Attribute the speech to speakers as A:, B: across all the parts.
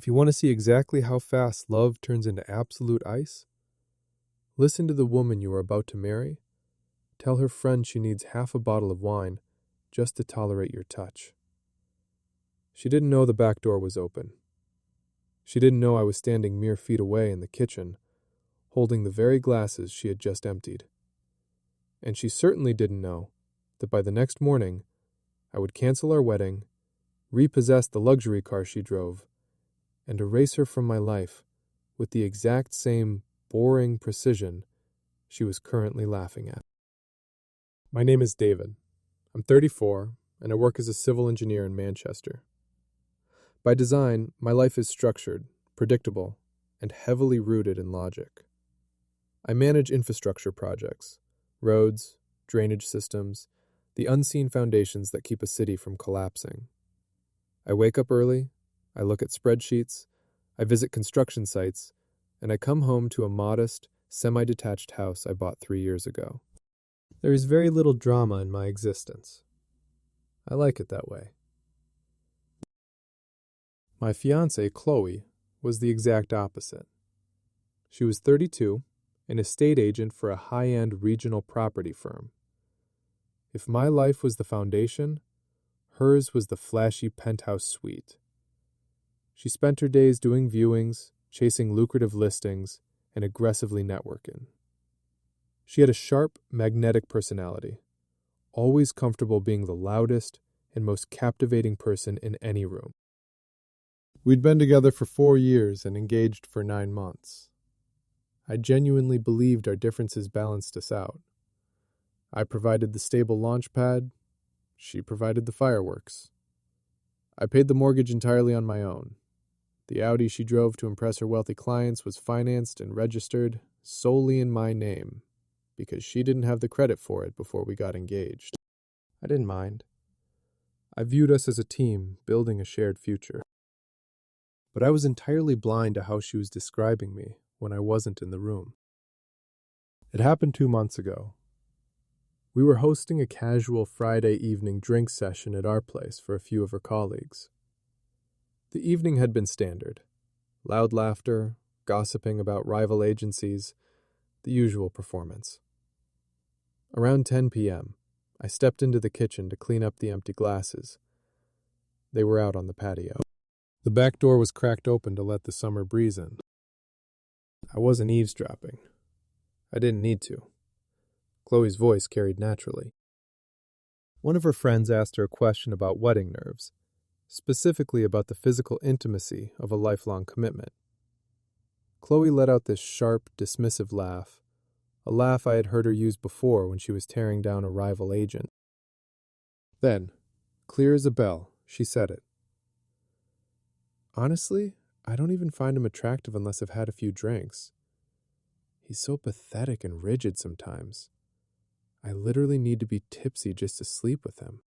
A: If you want to see exactly how fast love turns into absolute ice, listen to the woman you are about to marry. Tell her friend she needs half a bottle of wine just to tolerate your touch. She didn't know the back door was open. She didn't know I was standing mere feet away in the kitchen, holding the very glasses she had just emptied. And she certainly didn't know that by the next morning, I would cancel our wedding, repossess the luxury car she drove, and erase her from my life with the exact same boring precision she was currently laughing at. My name is David. I'm 34, and I work as a civil engineer in Manchester. By design, my life is structured, predictable, and heavily rooted in logic. I manage infrastructure projects, roads, drainage systems, the unseen foundations that keep a city from collapsing. I wake up early, I look at spreadsheets, I visit construction sites, and I come home to a modest, semi-detached house I bought 3 years ago. There is very little drama in my existence. I like it that way. My fiancée, Chloe, was the exact opposite. She was 32, an estate agent for a high-end regional property firm. If my life was the foundation, hers was the flashy penthouse suite. She spent her days doing viewings, chasing lucrative listings, and aggressively networking. She had a sharp, magnetic personality, always comfortable being the loudest and most captivating person in any room. We'd been together for 4 years and engaged for 9 months. I genuinely believed our differences balanced us out. I provided the stable launch pad, she provided the fireworks. I paid the mortgage entirely on my own. The Audi she drove to impress her wealthy clients was financed and registered solely in my name, because she didn't have the credit for it before we got engaged. I didn't mind. I viewed us as a team, building a shared future. But I was entirely blind to how she was describing me when I wasn't in the room. It happened 2 months ago. We were hosting a casual Friday evening drink session at our place for a few of her colleagues. The evening had been standard. Loud laughter, gossiping about rival agencies, the usual performance. Around 10 p.m., I stepped into the kitchen to clean up the empty glasses. They were out on the patio. The back door was cracked open to let the summer breeze in. I wasn't eavesdropping. I didn't need to. Chloe's voice carried naturally. One of her friends asked her a question about wedding nerves, specifically about the physical intimacy of a lifelong commitment. Chloe let out this sharp, dismissive laugh, a laugh I had heard her use before when she was tearing down a rival agent. Then, clear as a bell, she said it. Honestly, I don't even find him attractive unless I've had a few drinks. He's so pathetic and rigid sometimes. I literally need to be tipsy just to sleep with him.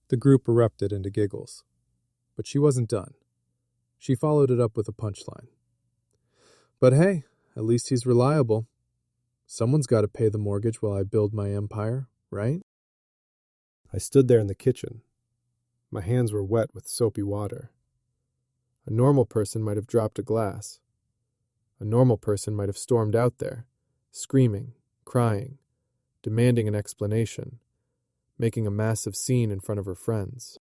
A: The group erupted into giggles. But she wasn't done. She followed it up with a punchline. But hey, at least he's reliable. Someone's got to pay the mortgage while I build my empire, right? I stood there in the kitchen. My hands were wet with soapy water. A normal person might have dropped a glass. A normal person might have stormed out there, screaming, crying, demanding an explanation, making a massive scene in front of her friends.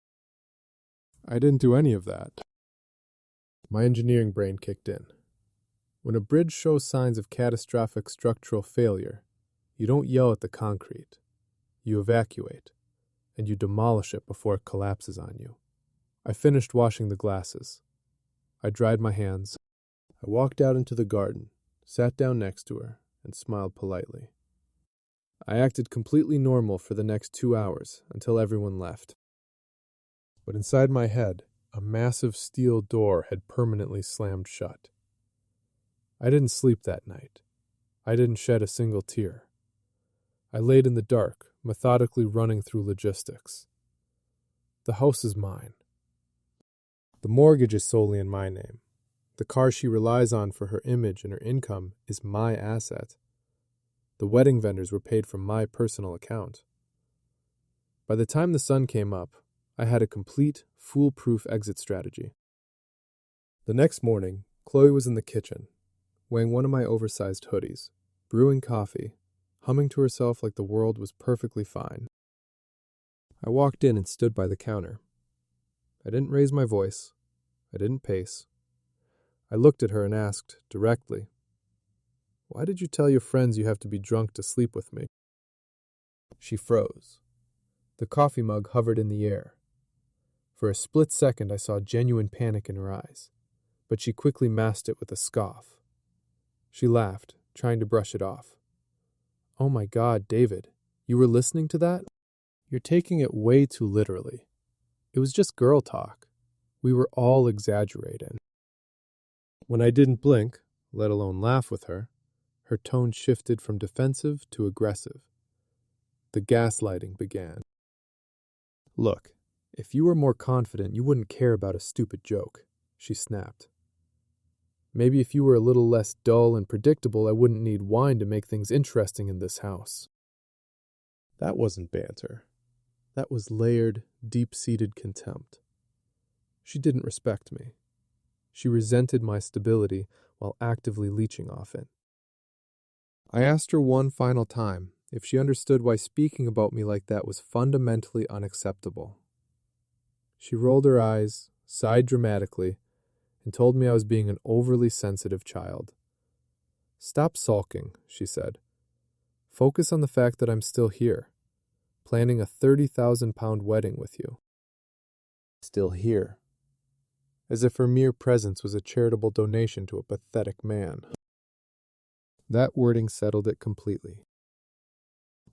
A: I didn't do any of that. My engineering brain kicked in. When a bridge shows signs of catastrophic structural failure, you don't yell at the concrete. You evacuate, and you demolish it before it collapses on you. I finished washing the glasses. I dried my hands. I walked out into the garden, sat down next to her, and smiled politely. I acted completely normal for the next 2 hours until everyone left. But inside my head, a massive steel door had permanently slammed shut. I didn't sleep that night. I didn't shed a single tear. I laid in the dark, methodically running through logistics. The house is mine. The mortgage is solely in my name. The car she relies on for her image and her income is my asset. The wedding vendors were paid from my personal account. By the time the sun came up, I had a complete, foolproof exit strategy. The next morning, Chloe was in the kitchen, wearing one of my oversized hoodies, brewing coffee, humming to herself like the world was perfectly fine. I walked in and stood by the counter. I didn't raise my voice. I didn't pace. I looked at her and asked, directly, "Why did you tell your friends you have to be drunk to sleep with me?" She froze. The coffee mug hovered in the air. For a split second, I saw genuine panic in her eyes, but she quickly masked it with a scoff. She laughed, trying to brush it off. "Oh my God, David, you were listening to that? You're taking it way too literally. It was just girl talk. We were all exaggerating." When I didn't blink, let alone laugh with her, her tone shifted from defensive to aggressive. The gaslighting began. "Look, if you were more confident, you wouldn't care about a stupid joke," she snapped. "Maybe if you were a little less dull and predictable, I wouldn't need wine to make things interesting in this house." That wasn't banter. That was layered, deep-seated contempt. She didn't respect me. She resented my stability while actively leeching off it. I asked her one final time if she understood why speaking about me like that was fundamentally unacceptable. She rolled her eyes, sighed dramatically, and told me I was being an overly sensitive child. "Stop sulking," she said. "Focus on the fact that I'm still here, planning a 30,000-pound wedding with you." Still here. As if her mere presence was a charitable donation to a pathetic man. That wording settled it completely.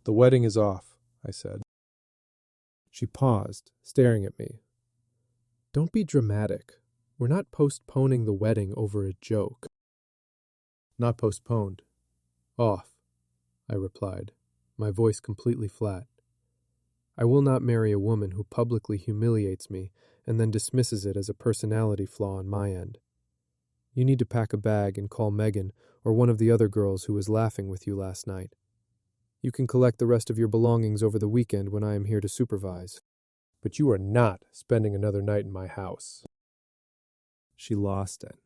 A: "The wedding is off," I said. She paused, staring at me. "Don't be dramatic. We're not postponing the wedding over a joke." "Not postponed. Off," I replied, my voice completely flat. "I will not marry a woman who publicly humiliates me and then dismisses it as a personality flaw on my end. You need to pack a bag and call Megan or one of the other girls who was laughing with you last night. You can collect the rest of your belongings over the weekend when I am here to supervise. But you are not spending another night in my house." She lost it.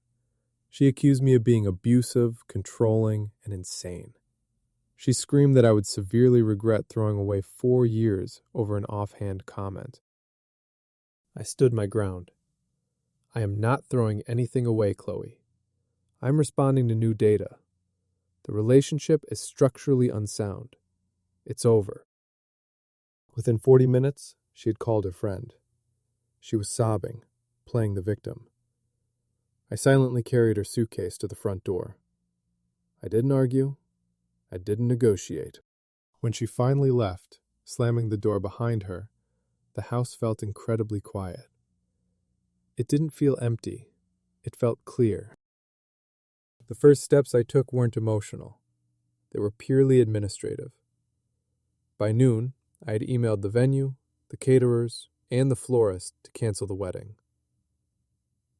A: She accused me of being abusive, controlling, and insane. She screamed that I would severely regret throwing away 4 years over an offhand comment. I stood my ground. "I am not throwing anything away, Chloe. I'm responding to new data. The relationship is structurally unsound. It's over." Within 40 minutes, she had called her friend. She was sobbing, playing the victim. I silently carried her suitcase to the front door. I didn't argue. I didn't negotiate. When she finally left, slamming the door behind her, the house felt incredibly quiet. It didn't feel empty. It felt clear. The first steps I took weren't emotional. They were purely administrative. By noon, I had emailed the venue, the caterers, and the florist to cancel the wedding.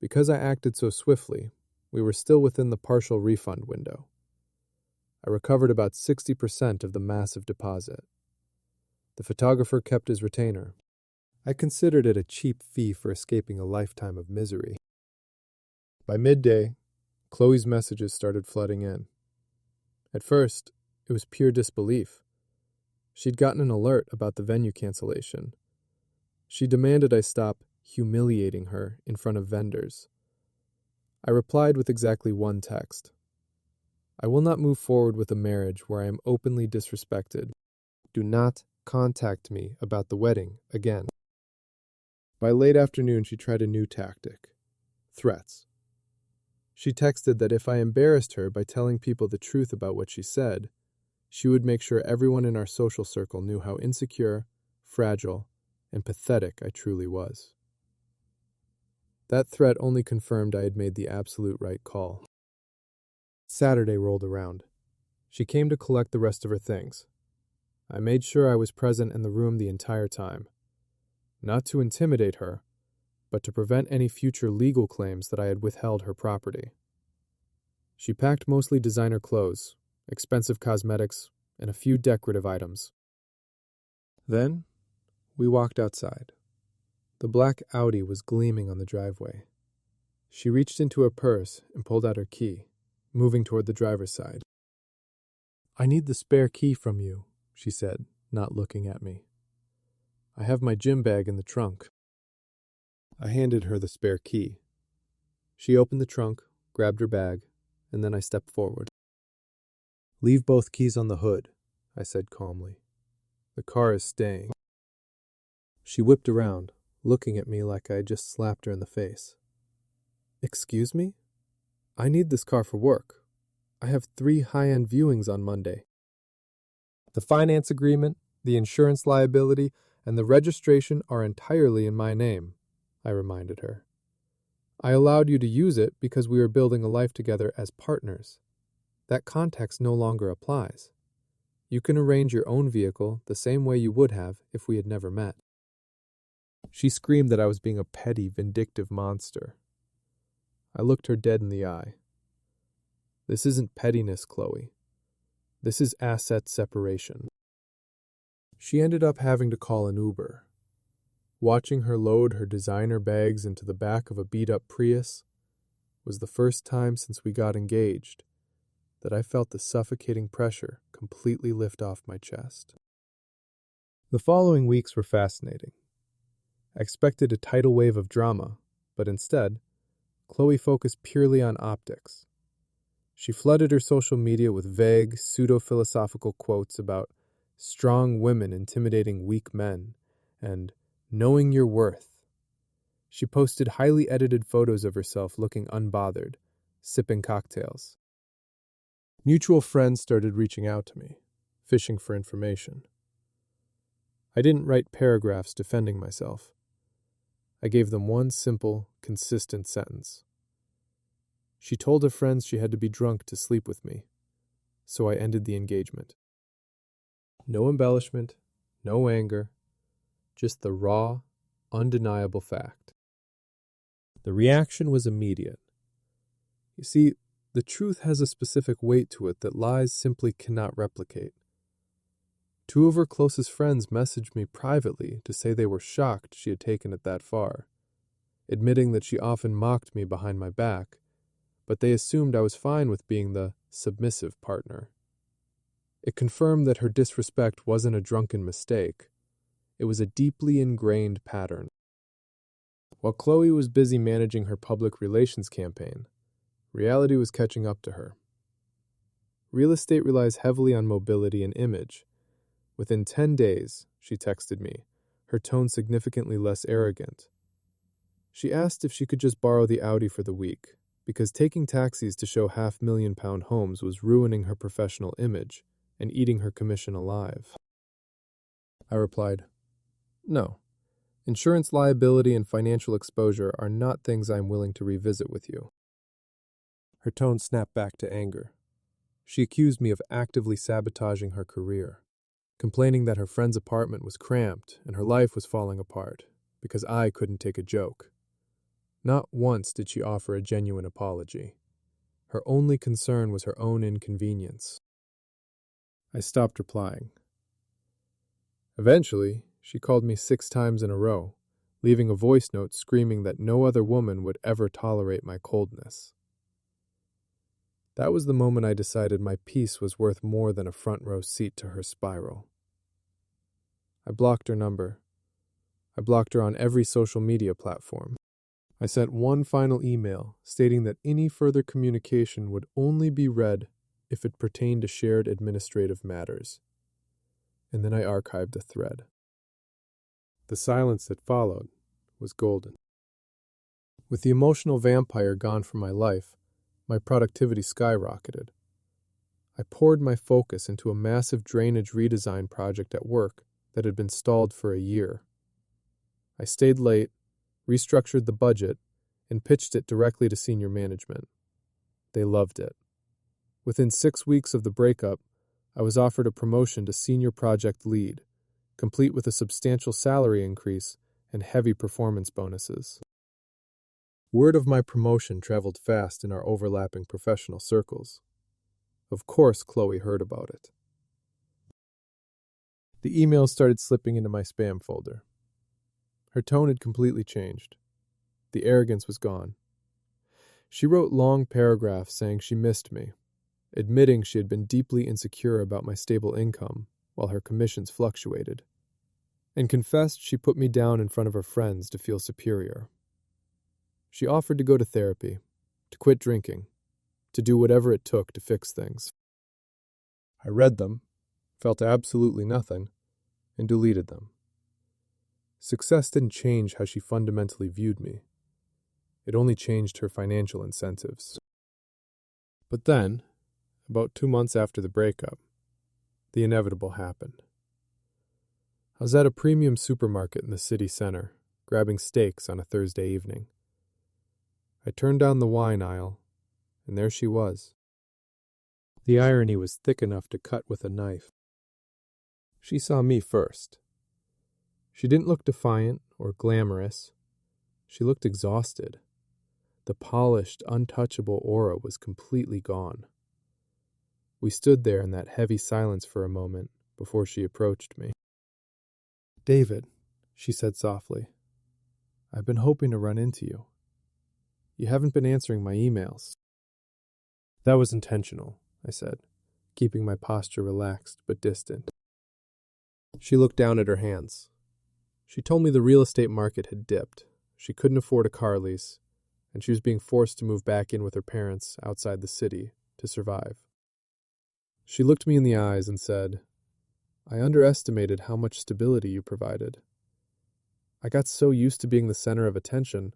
A: Because I acted so swiftly, we were still within the partial refund window. I recovered about 60% of the massive deposit. The photographer kept his retainer. I considered it a cheap fee for escaping a lifetime of misery. By midday, Chloe's messages started flooding in. At first, it was pure disbelief. She'd gotten an alert about the venue cancellation. She demanded I stop humiliating her in front of vendors. I replied with exactly one text. "I will not move forward with a marriage where I am openly disrespected. Do not contact me about the wedding again." By late afternoon, she tried a new tactic. Threats. She texted that if I embarrassed her by telling people the truth about what she said, she would make sure everyone in our social circle knew how insecure, fragile, and pathetic I truly was. That threat only confirmed I had made the absolute right call. Saturday rolled around. She came to collect the rest of her things. I made sure I was present in the room the entire time. Not to intimidate her, but to prevent any future legal claims that I had withheld her property. She packed mostly designer clothes, expensive cosmetics, and a few decorative items. Then, we walked outside. The black Audi was gleaming on the driveway. She reached into her purse and pulled out her key, moving toward the driver's side. "I need the spare key from you," she said, not looking at me. "I have my gym bag in the trunk." I handed her the spare key. She opened the trunk, grabbed her bag, and then I stepped forward. "Leave both keys on the hood," I said calmly. "The car is staying." She whipped around, looking at me like I had just slapped her in the face. "Excuse me? I need this car for work. I have 3 high-end viewings on Monday. The finance agreement, the insurance liability, and the registration are entirely in my name," I reminded her. "I allowed you to use it because we were building a life together as partners. That context no longer applies. You can arrange your own vehicle the same way you would have if we had never met." She screamed that I was being a petty, vindictive monster. I looked her dead in the eye. "This isn't pettiness, Chloe. This is asset separation." She ended up having to call an Uber. Watching her load her designer bags into the back of a beat-up Prius was the first time since we got engaged that I felt the suffocating pressure completely lift off my chest. The following weeks were fascinating. I expected a tidal wave of drama, but instead, Chloe focused purely on optics. She flooded her social media with vague, pseudo-philosophical quotes about strong women intimidating weak men and knowing your worth. She posted highly edited photos of herself looking unbothered, sipping cocktails. Mutual friends started reaching out to me, fishing for information. I didn't write paragraphs defending myself. I gave them one simple, consistent sentence. She told her friends she had to be drunk to sleep with me, so I ended the engagement. No embellishment, no anger, just the raw, undeniable fact. The reaction was immediate. You see, the truth has a specific weight to it that lies simply cannot replicate. 2 of her closest friends messaged me privately to say they were shocked she had taken it that far, admitting that she often mocked me behind my back, but they assumed I was fine with being the submissive partner. It confirmed that her disrespect wasn't a drunken mistake. It was a deeply ingrained pattern. While Chloe was busy managing her public relations campaign, reality was catching up to her. Real estate relies heavily on mobility and image. Within 10 days, she texted me, her tone significantly less arrogant. She asked if she could just borrow the Audi for the week, because taking taxis to show £500,000 homes was ruining her professional image and eating her commission alive. I replied, "No. Insurance liability and financial exposure are not things I am willing to revisit with you." Her tone snapped back to anger. She accused me of actively sabotaging her career, complaining that her friend's apartment was cramped and her life was falling apart because I couldn't take a joke. Not once did she offer a genuine apology. Her only concern was her own inconvenience. I stopped replying. Eventually, she called me 6 times in a row, leaving a voice note screaming that no other woman would ever tolerate my coldness. That was the moment I decided my peace was worth more than a front-row seat to her spiral. I blocked her number. I blocked her on every social media platform. I sent one final email stating that any further communication would only be read if it pertained to shared administrative matters. And then I archived the thread. The silence that followed was golden. With the emotional vampire gone from my life, my productivity skyrocketed. I poured my focus into a massive drainage redesign project at work that had been stalled for a year. I stayed late, restructured the budget, and pitched it directly to senior management. They loved it. Within 6 weeks of the breakup, I was offered a promotion to senior project lead, complete with a substantial salary increase and heavy performance bonuses. Word of my promotion traveled fast in our overlapping professional circles. Of course, Chloe heard about it. The emails started slipping into my spam folder. Her tone had completely changed. The arrogance was gone. She wrote long paragraphs saying she missed me, admitting she had been deeply insecure about my stable income while her commissions fluctuated, and confessed she put me down in front of her friends to feel superior. She offered to go to therapy, to quit drinking, to do whatever it took to fix things. I read them, felt absolutely nothing, and deleted them. Success didn't change how she fundamentally viewed me. It only changed her financial incentives. But then, about 2 months after the breakup, the inevitable happened. I was at a premium supermarket in the city center, grabbing steaks on a Thursday evening. I turned down the wine aisle, and there she was. The irony was thick enough to cut with a knife. She saw me first. She didn't look defiant or glamorous. She looked exhausted. The polished, untouchable aura was completely gone. We stood there in that heavy silence for a moment before she approached me. "David," she said softly, "I've been hoping to run into you. You haven't been answering my emails." "That was intentional," I said, keeping my posture relaxed but distant. She looked down at her hands. She told me the real estate market had dipped. She couldn't afford a car lease, and she was being forced to move back in with her parents outside the city to survive. She looked me in the eyes and said, "I underestimated how much stability you provided. I got so used to being the center of attention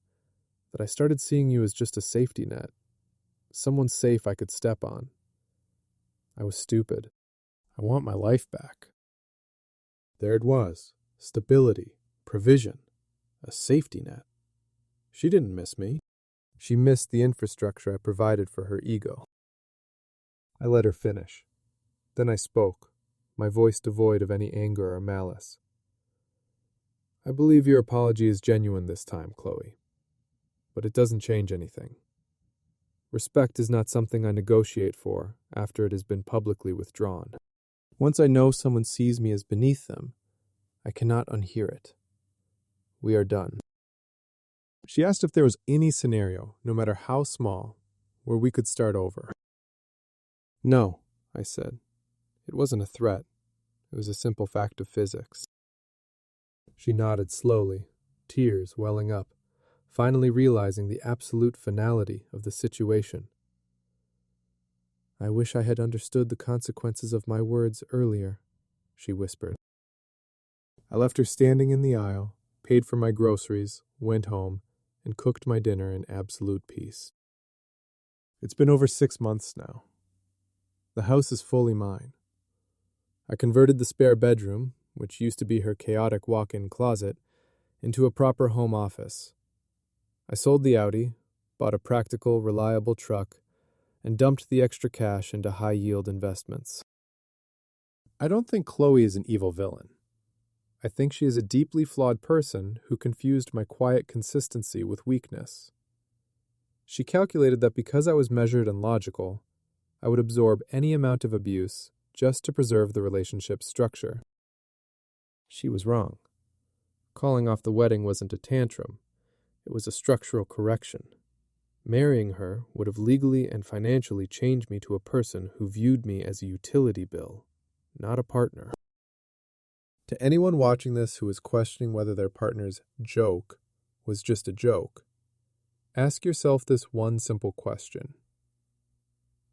A: that I started seeing you as just a safety net, someone safe I could step on. I was stupid. I want my life back." There it was, stability, provision, a safety net. She didn't miss me. She missed the infrastructure I provided for her ego. I let her finish. Then I spoke, my voice devoid of any anger or malice. "I believe your apology is genuine this time, Chloe. But it doesn't change anything. Respect is not something I negotiate for after it has been publicly withdrawn. Once I know someone sees me as beneath them, I cannot unhear it. We are done." She asked if there was any scenario, no matter how small, where we could start over. "No," I said. It wasn't a threat. It was a simple fact of physics. She nodded slowly, tears welling up, finally realizing the absolute finality of the situation. "I wish I had understood the consequences of my words earlier," she whispered. I left her standing in the aisle, paid for my groceries, went home, and cooked my dinner in absolute peace. It's been over 6 months now. The house is fully mine. I converted the spare bedroom, which used to be her chaotic walk-in closet, into a proper home office. I sold the Audi, bought a practical, reliable truck, and dumped the extra cash into high-yield investments. I don't think Chloe is an evil villain. I think she is a deeply flawed person who confused my quiet consistency with weakness. She calculated that because I was measured and logical, I would absorb any amount of abuse just to preserve the relationship's structure. She was wrong. Calling off the wedding wasn't a tantrum. It was a structural correction. Marrying her would have legally and financially changed me to a person who viewed me as a utility bill, not a partner. To anyone watching this who is questioning whether their partner's joke was just a joke, ask yourself this one simple question.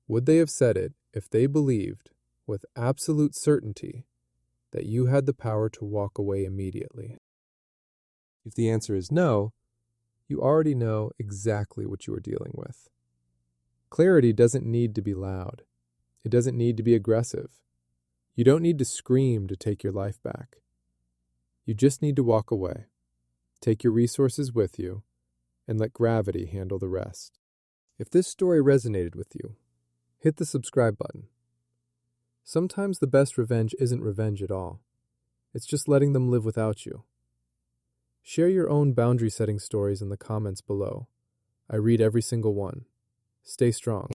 A: Would they have said it if they believed, with absolute certainty, that you had the power to walk away immediately? If the answer is no, you already know exactly what you are dealing with. Clarity doesn't need to be loud. It doesn't need to be aggressive. You don't need to scream to take your life back. You just need to walk away, take your resources with you, and let gravity handle the rest. If this story resonated with you, hit the subscribe button. Sometimes the best revenge isn't revenge at all. It's just letting them live without you. Share your own boundary-setting stories in the comments below. I read every single one. Stay strong.